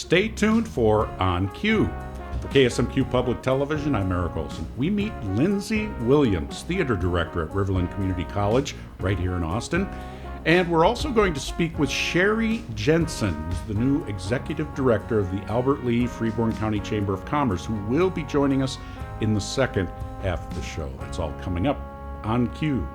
Stay tuned for On Cue. For KSMQ Public Television, I'm Eric Olson. We meet Lindsay Williams, theater director at Riverland Community College, right here in Austin. And we're also going to speak with Shari Jenson, who's the new executive director of the Albert Lea-Freeborn County Chamber of Commerce, who will be joining us in the second half of the show. That's all coming up on Cue.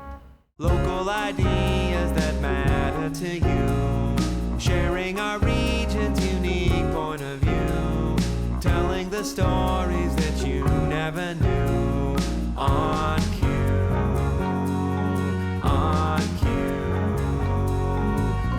Local ideas that matter to you, sharing our region's unique point of view, telling the stories that you never knew. On Cue, on Cue,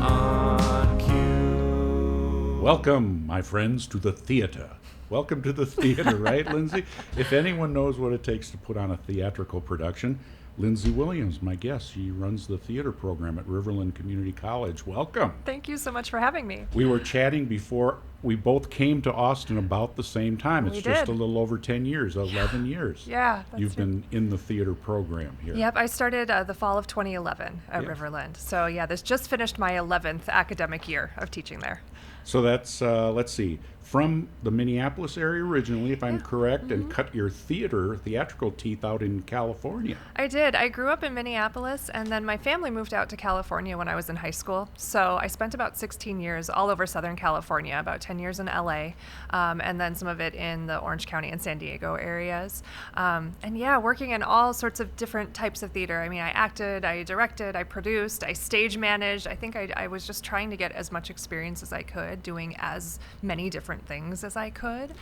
on Cue. Welcome, my friends, to the theater. Welcome to the theater, right, Lindsay? If anyone knows what it takes to put on a theatrical production, Lindsay Williams, my guest. She runs the theater program at Riverland Community College. Welcome. Thank you so much for having me. We were chatting before we both came to Austin about the same time. It's just a little over 10 years, 11 years. Yeah. You've been in the theater program here. Yep, I started the fall of 2011 at Riverland. So this just finished my 11th academic year of teaching there. So that's, let's see, from the Minneapolis area originally, if I'm correct, and cut your theatrical teeth out in California. I did. I grew up in Minneapolis, and then my family moved out to California when I was in high school. So I spent about 16 years all over Southern California, about 10 years in LA, and then some of it in the Orange County and San Diego areas. Working in all sorts of different types of theater. I mean, I acted, I directed, I produced, I stage managed. I think I was just trying to get as much experience as I could, doing as many different things as I could.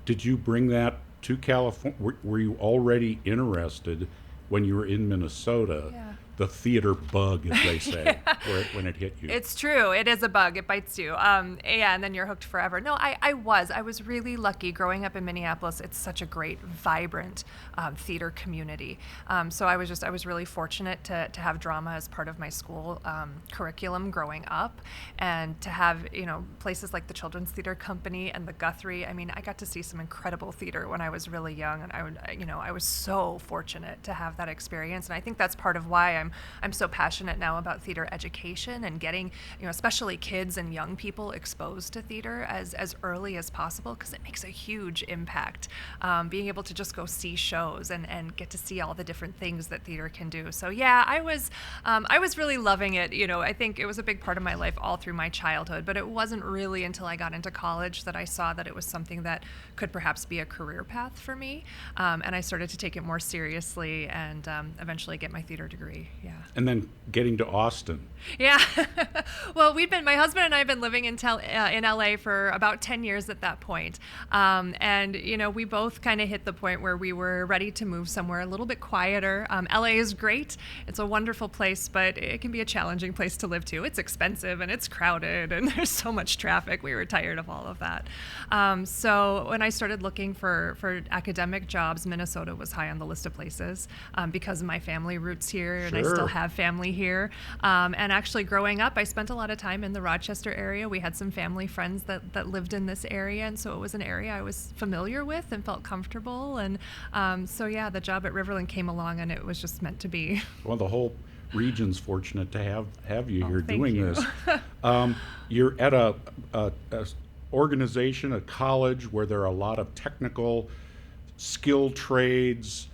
Did you bring that to California? Were you already interested when you were in Minnesota? Yeah. The theater bug, as they say, when it hit you. It's true. It is a bug. It bites you. And then you're hooked forever. No, I was really lucky growing up in Minneapolis. It's such a great, vibrant theater community. So I was really fortunate to have drama as part of my school curriculum growing up, and to have places like the Children's Theater Company and the Guthrie. I mean, I got to see some incredible theater when I was really young, and I was so fortunate to have that experience. And I think that's part of why I'm so passionate now about theater education and getting, especially kids and young people exposed to theater as early as possible, because it makes a huge impact. Being able to just go see shows and get to see all the different things that theater can do. So yeah, I was really loving it. I think it was a big part of my life all through my childhood, but it wasn't really until I got into college that I saw that it was something that could perhaps be a career path for me. And I started to take it more seriously and eventually get my theater degree. Yeah. And then getting to Austin. Yeah. Well, my husband and I have been living in LA for about 10 years at that point. We both kind of hit the point where we were ready to move somewhere a little bit quieter. LA is great. It's a wonderful place, but it can be a challenging place to live too. It's expensive and it's crowded and there's so much traffic. We were tired of all of that. So when I started looking for academic jobs, Minnesota was high on the list of places because of my family roots here, and I still have family here. And actually growing up, I spent a lot of time in the Rochester area. We had some family friends that lived in this area, and so it was an area I was familiar with and felt comfortable. And the job at Riverland came along, and it was just meant to be. Well, the whole region's fortunate to have you here doing you. This. You're at a organization, a college where there are a lot of technical, skilled trades.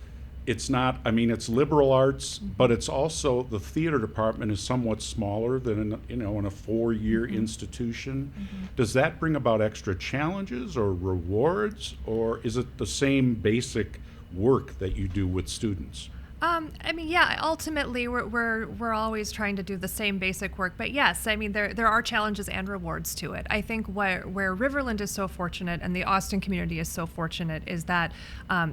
It's not, it's liberal arts, but it's also, the theater department is somewhat smaller than in a 4-year institution. Does that bring about extra challenges or rewards, or is it the same basic work that you do with students? Ultimately we're always trying to do the same basic work, but yes, there are challenges and rewards to it. I think where Riverland is so fortunate and the Austin community is so fortunate is that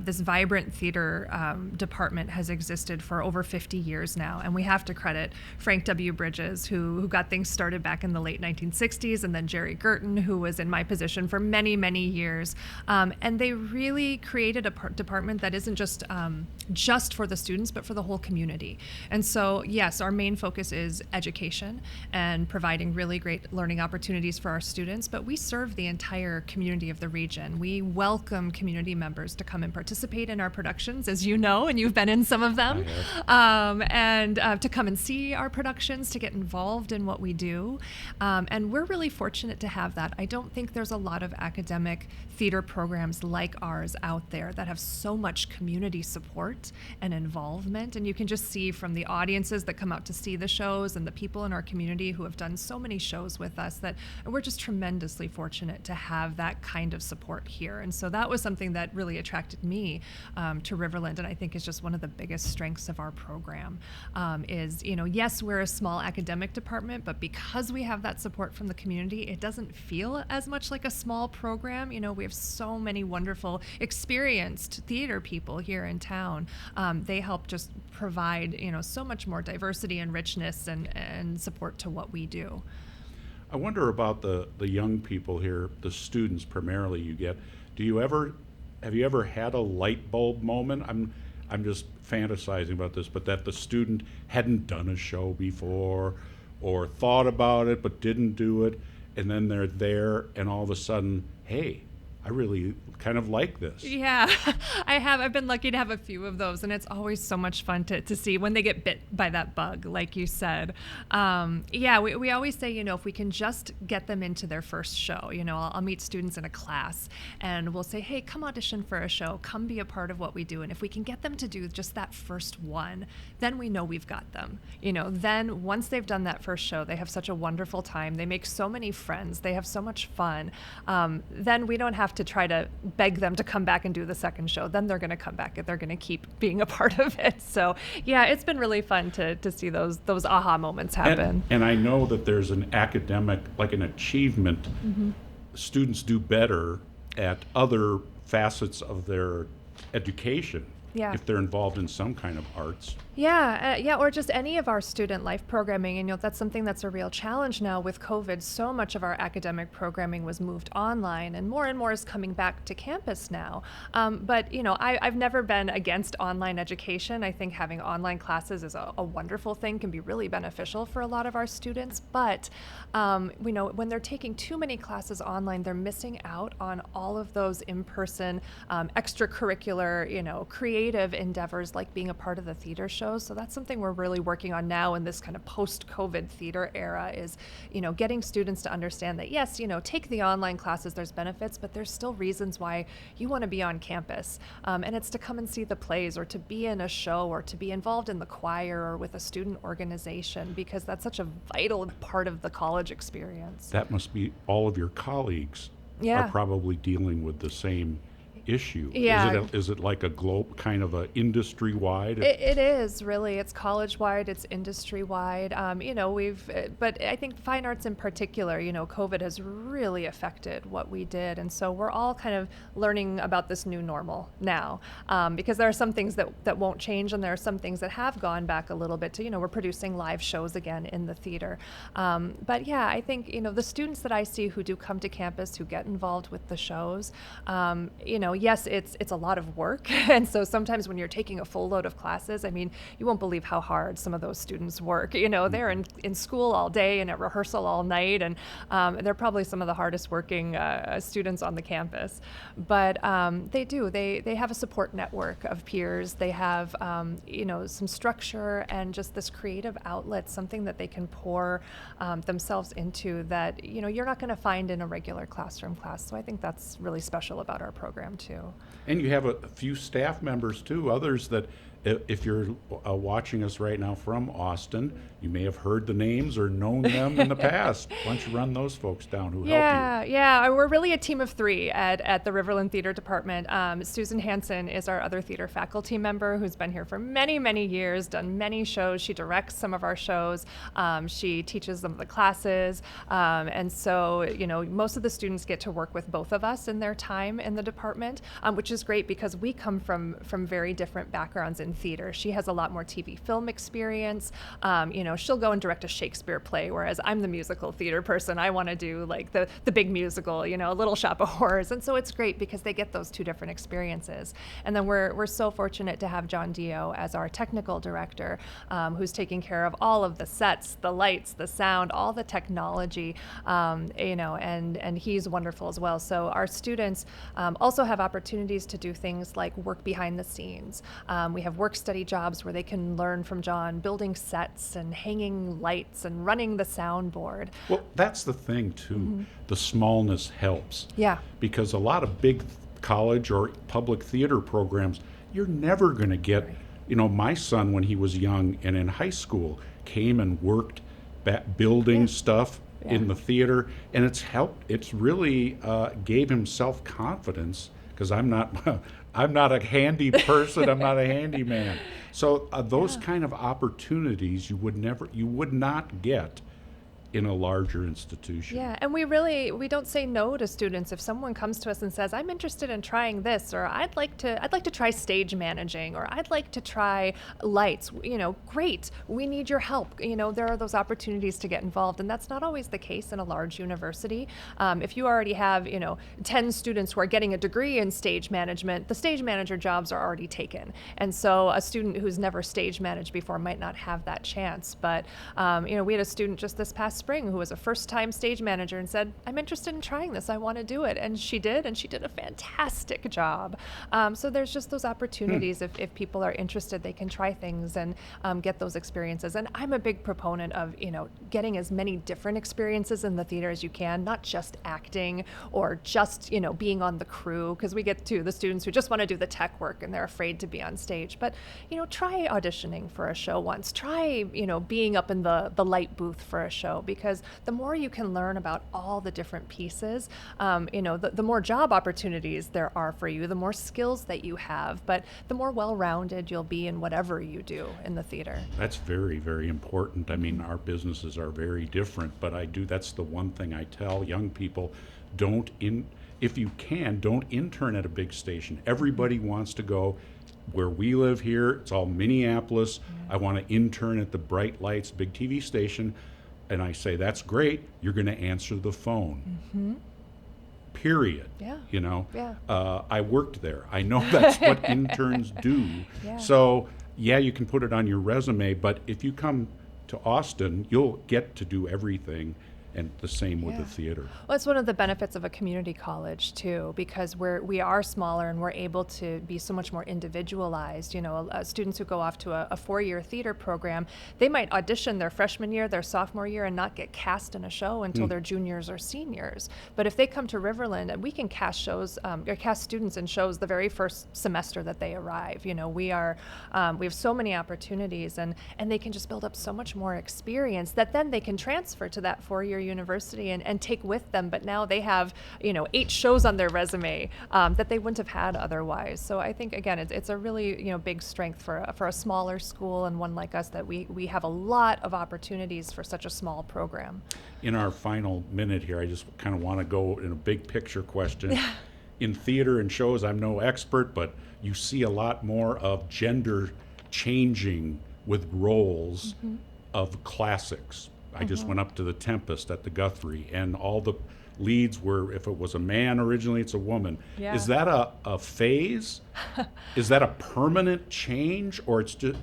this vibrant theater department has existed for over 50 years now, and we have to credit Frank W. Bridges, who got things started back in the late 1960s, and then Jerry Girton, who was in my position for many, many years, and they really created a department that isn't just for the students students, but for the whole community. And so, yes, our main focus is education and providing really great learning opportunities for our students, but we serve the entire community of the region. We welcome community members to come and participate in our productions, as you know, and you've been in some of them, and to come and see our productions, to get involved in what we do. And we're really fortunate to have that. I don't think there's a lot of academic theater programs like ours out there that have so much community support and involvement. And you can just see from the audiences that come out to see the shows and the people in our community who have done so many shows with us that we're just tremendously fortunate to have that kind of support here. And so that was something that really attracted me to Riverland, and I think is just one of the biggest strengths of our program is, yes, we're a small academic department, but because we have that support from the community, it doesn't feel as much like a small program. We have so many wonderful, experienced theater people here in town. They help just provide, so much more diversity and richness and support to what we do. I wonder about the young people here, the students primarily you get. Have you ever had a light bulb moment? I'm just fantasizing about this, but that the student hadn't done a show before or thought about it but didn't do it, and then they're there and all of a sudden, hey, I really kind of like this. Yeah, I have. I've been lucky to have a few of those, and it's always so much fun to see when they get bit by that bug, like you said. We always say, if we can just get them into their first show, I'll meet students in a class, and we'll say, hey, come audition for a show, come be a part of what we do. And if we can get them to do just that first one, then we know we've got them. Then once they've done that first show, they have such a wonderful time. They make so many friends. They have so much fun. Then we don't have to try to beg them to come back and do the second show. Then they're going to come back and they're going to keep being a part of it. So yeah, it's been really fun to see those aha moments happen. And I know that there's an academic, like an achievement. Mm-hmm. Students do better at other facets of their education if they're involved in some kind of arts. Or just any of our student life programming. And that's something that's a real challenge now with COVID. So much of our academic programming was moved online, and more is coming back to campus now. But I've never been against online education. I think having online classes is a wonderful thing, can be really beneficial for a lot of our students. But when they're taking too many classes online, they're missing out on all of those in-person extracurricular, creative endeavors like being a part of the theater show. So that's something we're really working on now in this kind of post-COVID theater era is, getting students to understand that, yes, take the online classes, there's benefits, but there's still reasons why you want to be on campus. And it's to come and see the plays or to be in a show or to be involved in the choir or with a student organization, because that's such a vital part of the college experience. That must be all of your colleagues are probably dealing with the same issue. Yeah. Is it like a globe, kind of a industry-wide? It is really. It's college-wide. It's industry-wide. But I think fine arts in particular, COVID has really affected what we did. And so we're all kind of learning about this new normal now, because there are some things that won't change, and there are some things that have gone back a little bit to, we're producing live shows again in the theater. But yeah, I think, the students that I see who do come to campus, who get involved with the shows, yes, it's a lot of work. And so sometimes when you're taking a full load of classes, you won't believe how hard some of those students work. They're in school all day and at rehearsal all night, and they're probably some of the hardest working students on the campus. But they have a support network of peers. They have, some structure and just this creative outlet, something that they can pour themselves into that, you're not going to find in a regular classroom class. So I think that's really special about our program too. And you have a few staff members too, others that if you're watching us right now from Austin, you may have heard the names or known them in the past. Why don't you run those folks down who help you? Yeah, we're really a team of three at the Riverland Theater Department. Susan Hansen is our other theater faculty member who's been here for many, many years, done many shows. She directs some of our shows. She teaches some of the classes. And so, most of the students get to work with both of us in their time in the department, which is great because we come from very different backgrounds in in theater. She has a lot more TV film experience. She'll go and direct a Shakespeare play, whereas I'm the musical theater person. I want to do like the big musical, a Little Shop of Horrors. And so it's great because they get those two different experiences. And then we're so fortunate to have John Dio as our technical director, who's taking care of all of the sets, the lights, the sound, all the technology, and he's wonderful as well. So our students also have opportunities to do things like work behind the scenes. We have work study jobs where they can learn from John building sets and hanging lights and running the soundboard. Well, that's the thing too. The smallness helps. Yeah. Because a lot of big college or public theater programs, you're never going to get, my son when he was young and in high school came and worked building stuff in the theater, and it's really gave him self-confidence, because I'm not a handy person. I'm not a handyman. So those kind of opportunities you would not get in a larger institution. Yeah, and we don't say no to students. If someone comes to us and says, I'm interested in trying this, or I'd like to try stage managing, or I'd like to try lights, great, we need your help. There are those opportunities to get involved, and that's not always the case in a large university. If you already have, 10 students who are getting a degree in stage management, the stage manager jobs are already taken. And so a student who's never stage managed before might not have that chance. But, we had a student just this past spring who was a first-time stage manager and said, I'm interested in trying this, I want to do it. And she did a fantastic job. So there's just those opportunities. If people are interested, they can try things and get those experiences. And I'm a big proponent of, getting as many different experiences in the theater as you can, not just acting or just, being on the crew, because we get to the students who just want to do the tech work and they're afraid to be on stage. But, try auditioning for a show once. Try, being up in the light booth for a show, because the more you can learn about all the different pieces, the more job opportunities there are for you, the more skills that you have, but the more well-rounded you'll be in whatever you do in the theater. That's very, very important. I mean, our businesses are very different, but that's the one thing I tell young people, if you can, don't intern at a big station. Everybody wants to go where we live here. It's all Minneapolis. I want to intern at the bright lights, big TV station. And I say, that's great. You're going to answer the phone. Period. Yeah. I worked there. I know that's what interns do. Yeah. So, you can put it on your resume, but if you come to Austin, you'll get to do everything. And the same with the theater. Well, it's one of the benefits of a community college too, because we are smaller and we're able to be so much more individualized. Students who go off to a 4-year theater program, they might audition their freshman year, their sophomore year, and not get cast in a show until they're juniors or seniors. But if they come to Riverland, we can cast students in shows the very first semester that they arrive. We have so many opportunities, and they can just build up so much more experience that then they can transfer to that 4-year university and take with them. But now they have 8 shows on their resume that they wouldn't have had otherwise. So I think again it's a really big strength for a smaller school and one like us, that we have a lot of opportunities for such a small program. In our final minute here, I just kind of want to go in a big picture question. In theater and shows, I'm no expert, but you see a lot more of gender changing with roles of classics. I just went up to The Tempest at the Guthrie, and all the leads were, if it was a man originally, it's a woman. Yeah. Is that a phase? Is that a permanent change, or it's just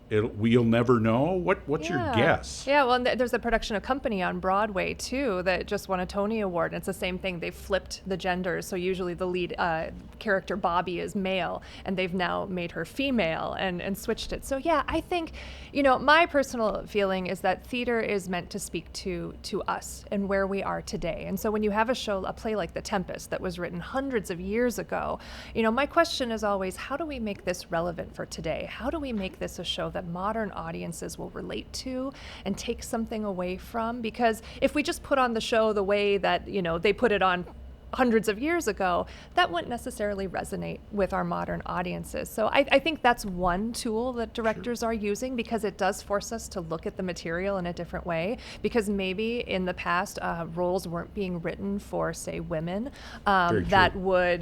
we'll never know? What's your guess? Yeah, well, and there's a production of Company on Broadway too that just won a Tony Award, and it's the same thing. They've flipped the genders, so usually the lead character Bobby is male, and they've now made her female and switched it. So yeah, I think my personal feeling is that theater is meant to speak to us and where we are today. And so when you have a play like The Tempest that was written hundreds of years ago, my question is always, how do we make this relevant for today? How do we make this a show that modern audiences will relate to and take something away from? Because if we just put on the show the way that they put it on hundreds of years ago, that wouldn't necessarily resonate with our modern audiences. So I think that's one tool that directors are using, because it does force us to look at the material in a different way, because maybe in the past roles weren't being written for, say, women that would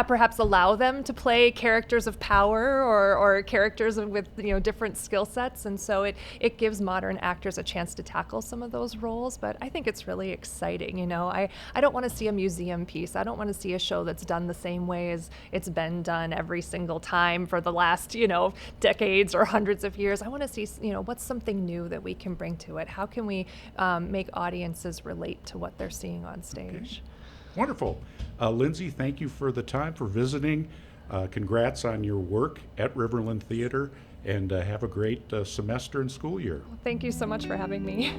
perhaps allow them to play characters of power or characters with different skill sets, and so it gives modern actors a chance to tackle some of those roles. But I think it's really exciting. I don't want to see a museum piece. I don't want to see a show that's done the same way as it's been done every single time for the last, decades or hundreds of years. I want to see, what's something new that we can bring to it? How can we make audiences relate to what they're seeing on stage? Okay. Wonderful. Lindsay, thank you for the time, for visiting. Congrats on your work at Riverland Theater, and have a great semester and school year. Well, thank you so much for having me.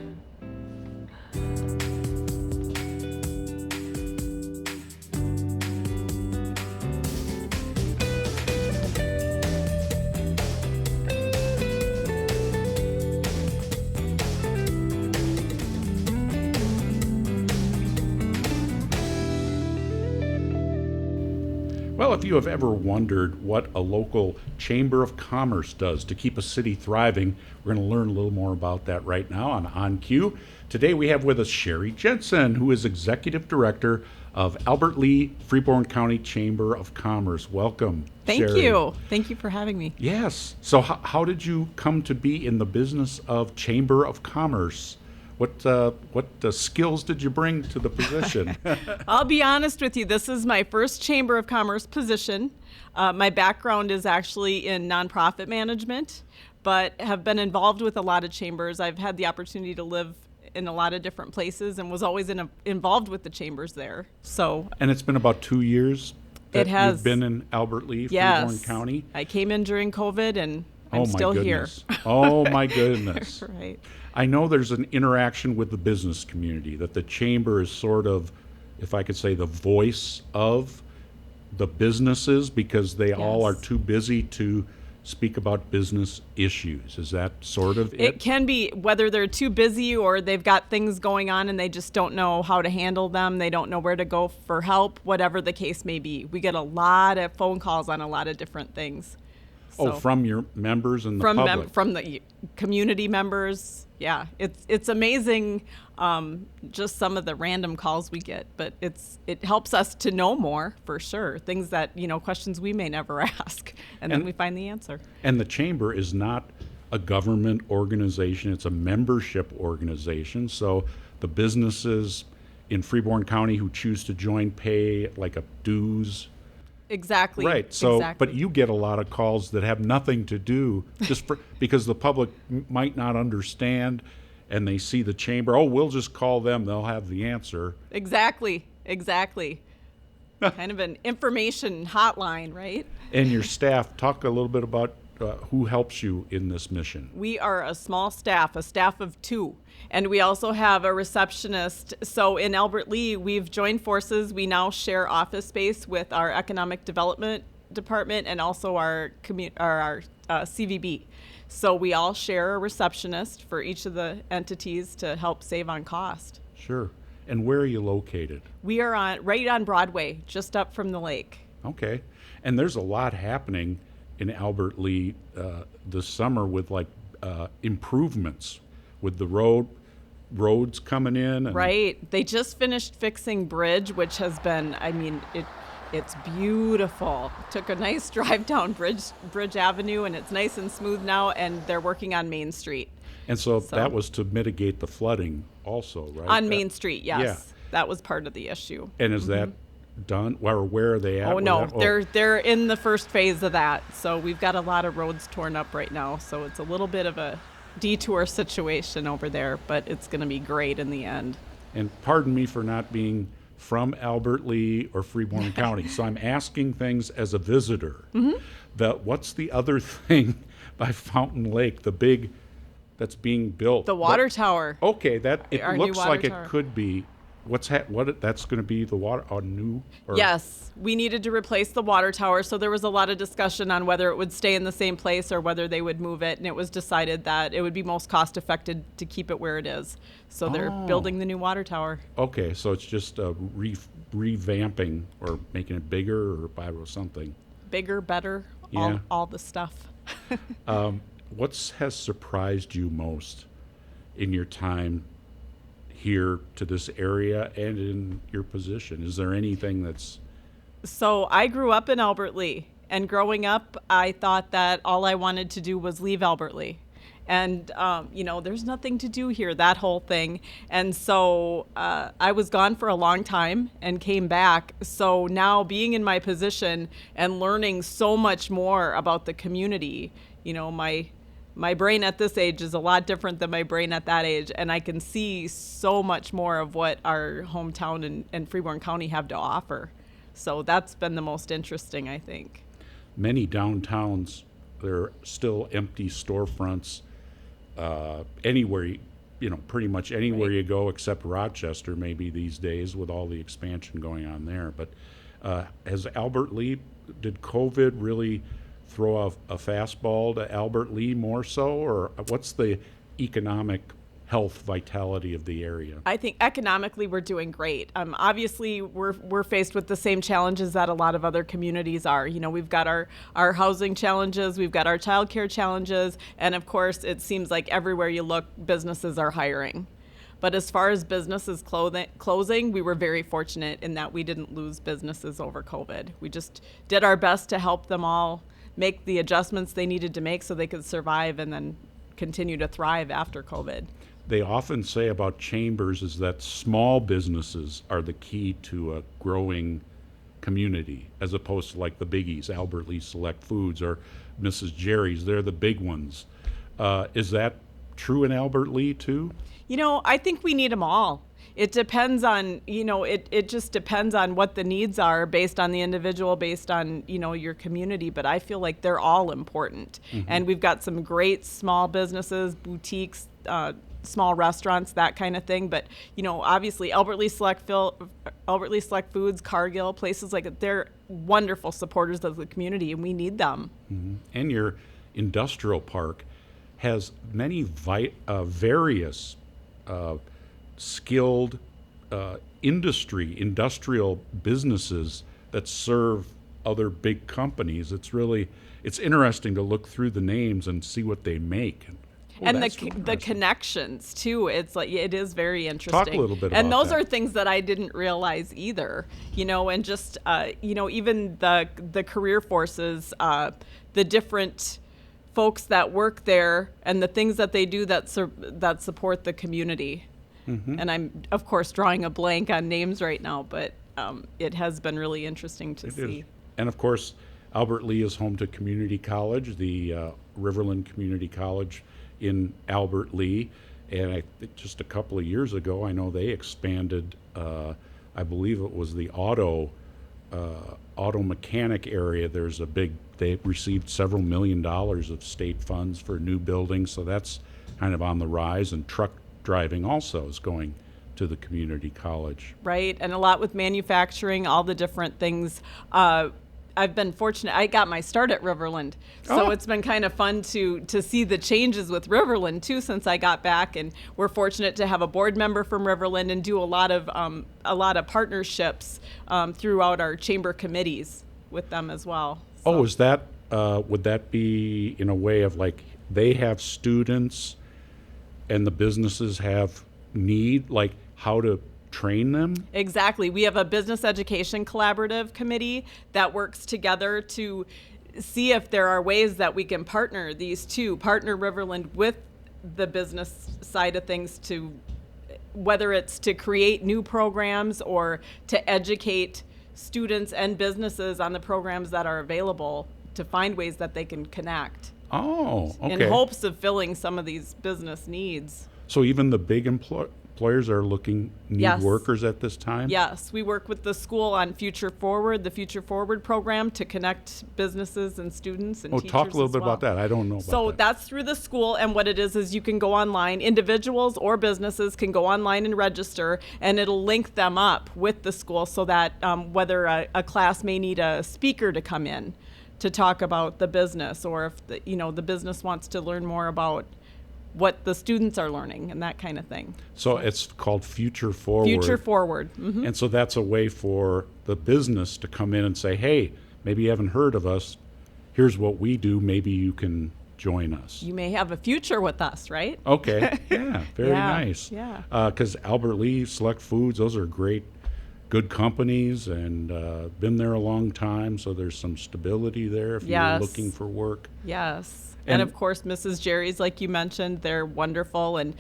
Well, if you have ever wondered what a local chamber of commerce does to keep a city thriving, we're going to learn a little more about that right now on Cue. Today we have with us Shari Jenson, who is Executive Director of Albert Lea-Freeborn County Chamber of Commerce. Welcome, Thank Shari. you. Thank you for having me. Yes. So how did you come to be in the business of Chamber of Commerce? What skills did you bring to the position? I'll be honest with you. This is my first Chamber of Commerce position. My background is actually in nonprofit management, but have been involved with a lot of chambers. I've had the opportunity to live in a lot of different places and was always involved with the chambers there. So. And it's been about 2 years that it has. You've been in Albert Lea, Yes. Freeborn County. I came in during COVID and I'm still goodness. here. Oh my goodness. Right. I know there's an interaction with the business community, that the chamber is sort of, if I could say, the voice of the businesses, because they all are Yes. too busy to speak about business issues. Is that sort of it? It can be, whether they're too busy or they've got things going on and they just don't know how to handle them. They don't know where to go for help, whatever the case may be. We get a lot of phone calls on a lot of different things. Oh, So, from your members and the public? from the community members. Yeah, it's amazing, just some of the random calls we get, but it helps us to know more, for sure. Things that, questions we may never ask, and then we find the answer. And the chamber is not a government organization, it's a membership organization. So the businesses in Freeborn County who choose to join pay like a dues. Exactly. Right. So, exactly. but you get a lot of calls that have nothing to do, because the public might not understand, and they see the chamber. Oh, we'll just call them; they'll have the answer. Exactly. Kind of an information hotline, right? And your staff, talk a little bit about who helps you in this mission. We are a small staff, a staff of 2. And we also have a receptionist. So in Albert Lea, we've joined forces. We now share office space with our economic development department and also our CVB. So we all share a receptionist for each of the entities to help save on cost. Sure. And where are you located? We are right on Broadway, just up from the lake. Okay. And there's a lot happening in Albert Lea this summer with improvements with the roads coming in. And Right. They just finished fixing Bridge, which has been, it's beautiful. Took a nice drive down Bridge Avenue, and it's nice and smooth now, and they're working on Main Street. And so that was to mitigate the flooding also, right? On Main Street, yes. Yeah. That was part of the issue. And is that done? Or where are they at? Oh, with no. that? They're in the first phase of that. So we've got a lot of roads torn up right now. So it's a little bit of a detour situation over there, but it's going to be great in the end. And pardon me for not being from Albert Lea or Freeborn County. So I'm asking things as a visitor. What's the other thing by Fountain Lake, the big that's being built? The water tower. Okay, it Our new looks water like tower. it could be that's going to be the water new? Or? Yes, we needed to replace the water tower, so there was a lot of discussion on whether it would stay in the same place or whether they would move it, and it was decided that it would be most cost effective to keep it where it is. So they're building the new water tower. Okay, so it's just revamping or making it bigger or something. Bigger, better, Yeah. all the stuff. What has surprised you most in your time here to this area and in your position? Is there anything that's... So I grew up in Albert Lea, and growing up, I thought that all I wanted to do was leave Albert Lea. And, there's nothing to do here, that whole thing. And so I was gone for a long time and came back. So now being in my position and learning so much more about the community, my brain at this age is a lot different than my brain at that age. And I can see so much more of what our hometown and Freeborn County have to offer. So that's been the most interesting, I think. Many downtowns, there are still empty storefronts anywhere, pretty much anywhere you go except Rochester maybe these days with all the expansion going on there. But has Albert Lea, did COVID really throw a fastball to Albert Lea more so, or what's the economic health vitality of the area? I think economically we're doing great. Obviously, we're faced with the same challenges that a lot of other communities are. We've got our housing challenges, we've got our childcare challenges, and of course, it seems like everywhere you look, businesses are hiring. But as far as businesses closing, we were very fortunate in that we didn't lose businesses over COVID. We just did our best to help them all make the adjustments they needed to make so they could survive and then continue to thrive after COVID. They often say about chambers is that small businesses are the key to a growing community, as opposed to like the biggies, Albert Lea Select Foods or Mrs. Jerry's. They're the big ones. Is that true in Albert Lea too? I think we need them all. It depends on, it just depends on what the needs are based on the individual, based on, your community. But I feel like they're all important. Mm-hmm. And we've got some great small businesses, boutiques, small restaurants, that kind of thing. But, obviously Albert Lea Select Foods, Cargill, places like that, they're wonderful supporters of the community, and we need them. Mm-hmm. And your industrial park has many various skilled industrial businesses that serve other big companies. It's interesting to look through the names and see what they make. And the connections too. It's like, it is very interesting. Talk a little bit about and those that. are things that I didn't realize either, and just, even the career forces, the different folks that work there and the things that they do that support the community. Mm-hmm. And I'm, of course, drawing a blank on names right now, but it has been really interesting to see. And, of course, Albert Lea is home to community college, the Riverland Community College in Albert Lea. And I think just a couple of years ago, I know they expanded, I believe it was the auto mechanic area. They received several $1 million of state funds for new buildings, so that's kind of on the rise. And truck driving also is going to the community college. Right, and a lot with manufacturing, all the different things. I've been fortunate. I got my start at Riverland, so it's been kind of fun to see the changes with Riverland too since I got back. And we're fortunate to have a board member from Riverland and do a lot of partnerships throughout our chamber committees with them as well. So. Is that would that be in a way of like they have students and the businesses have need, like how to train them? Exactly. We have a business education collaborative committee that works together to see if there are ways that we can partner Riverland with the business side of things, to whether it's to create new programs or to educate students and businesses on the programs that are available, to find ways that they can connect. Oh, okay. In hopes of filling some of these business needs. So even the big employers are need Yes. workers at this time? Yes, we work with the school on Future Forward, the Future Forward program to connect businesses and students and teachers Talk a little as bit well. about that. I don't know about So that. that's through the school, and what it is you can go online. Individuals or businesses can go online and register, and it'll link them up with the school so that whether a class may need a speaker to come in to talk about the business, or if the business wants to learn more about what the students are learning and that kind of thing. So it's called Future Forward. Future Forward. Mm-hmm. And so that's a way for the business to come in and say, hey, maybe you haven't heard of us. Here's what we do. Maybe you can join us. You may have a future with us, right? Okay. Yeah. Very Yeah, nice. yeah. Because Albert Lee, Select Foods, those are great, good companies, and been there a long time. So there's some stability there if you're Yes. looking for work. Yes. And- And of course, Mrs. Jerry's, like you mentioned, they're wonderful, and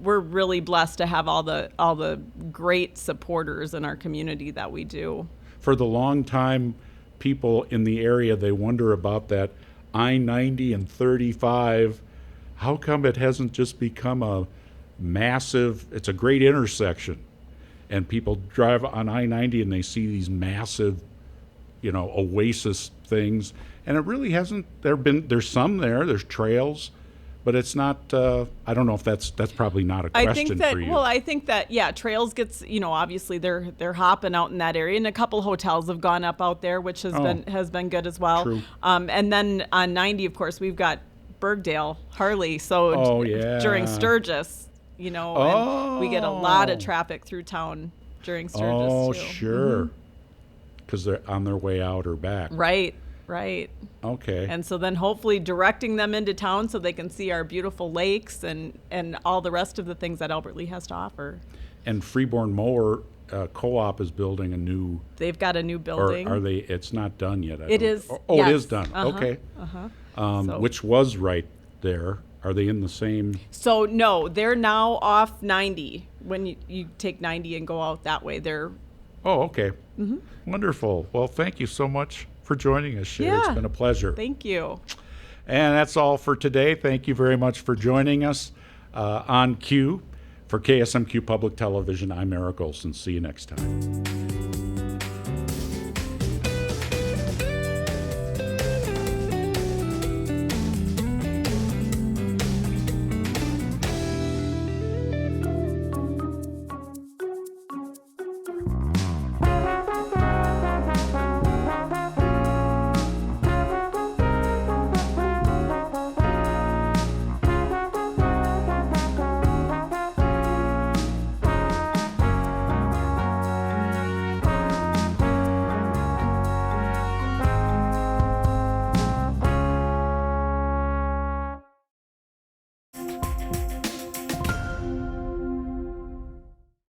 we're really blessed to have all the great supporters in our community that we do. For the long time, people in the area, they wonder about that I-90 and 35. How come it hasn't just become a massive, it's a great intersection, and people drive on I-90 and they see these massive, oasis things, and it really hasn't. There's some there's trails, but it's not. I don't know if that's probably not a question for you. I think that trails gets, obviously they're hopping out in that area, and a couple hotels have gone up out there, which has been good as well. True. And then on 90, of course, we've got Bergdale, Harley. So during Sturgis, and we get a lot of traffic through town during Sturgis too. Sure. Because they're on their way out or back. Right. Okay. And so then hopefully directing them into town so they can see our beautiful lakes and all the rest of the things that Albert Lee has to offer. And Freeborn Mower Co-op is building a new. They've got a new building. Or are they? It's not done yet. It is. Oh, yes. it is done. Uh-huh. Okay. So- Which was right there. Are they in the same? So no, they're now off 90. When you take 90 and go out that way, they're. Oh, okay. Mm-hmm. Wonderful. Well, thank you so much for joining us, Shari. It's been a pleasure. Thank you. And that's all for today. Thank you very much for joining us on Q. For KSMQ Public Television, I'm Eric Olson. See you next time.